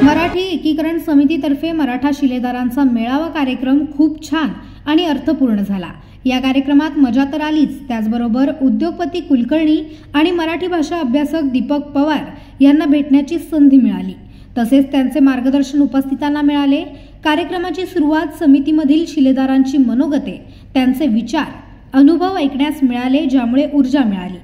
मराठी एकीकरण समितीतर्फे मराठा शिलेदारांचा मेळावा कार्यक्रम खूप छान आणि अर्थपूर्ण झाला। या कार्यक्रमात मजा तर आलीच, त्याचबरोबर उद्योगपती कुलकर्णी आणि मराठी भाषा अभ्यासक दीपक पवार यांना भेटण्याची संधी मिळाली। तसेच त्यांचे मार्गदर्शन उपस्थितांना मिळाले। कार्यक्रमाची सुरुवात समितीमधील शिलेदारांची मनोगते, त्यांचे विचार, अनुभव ऐकण्यास मिळाले, ज्यामुळे ऊर्जा मिळाली।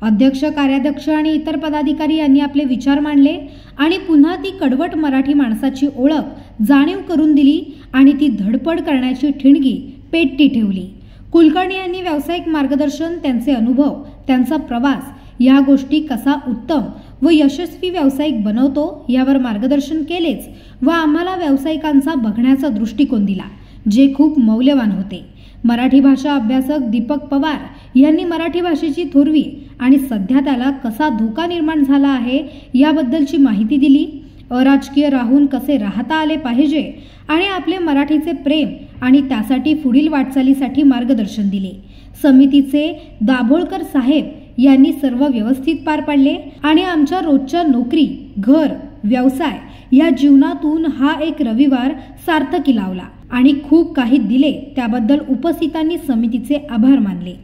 अध्यक्ष, कार्याध्यक्ष आणि इतर पदाधिकारी यांनी आपले विचार मांडले आणि पुन्हा ती कडवट मराठी माणसाची ओळख जाणीव करून दिली आणि ती धडपड करण्याची ठिणगी पेटती ठेवली। कुलकर्णी यांनी व्यावसायिक मार्गदर्शन, त्यांचे अनुभव, त्यांचा प्रवास या गोष्टी कसा उत्तम व यशस्वी व्यावसायिक बनवतो यावर मार्गदर्शन केलेच व आम्हाला व्यावसायिकांचा बघण्याचा दृष्टिकोन दिला, जे खूप मौल्यवान होते। मराठी भाषा अभ्यासक दीपक पवार यांनी मराठी भाषेची थोरवी आणि सध्या त्याला कसा धोका निर्माण झाला आहे याबद्दलची माहिती दिली। अराजकीय राहून कसे राहता आले पाहिजे आणि आपले मराठीचे प्रेम आणि त्यासाठी पुढील वाटचालीसाठी मार्गदर्शन दिले। समितीचे दाभोळकर साहेब यांनी सर्व व्यवस्थित पार पाडले आणि आमच्या रोजच्या नोकरी, घर, व्यवसाय या जीवनातून हा एक रविवार सार्थकी लावला आणि खूप काही दिले, त्याबद्दल उपस्थितांनी समितीचे आभार मानले।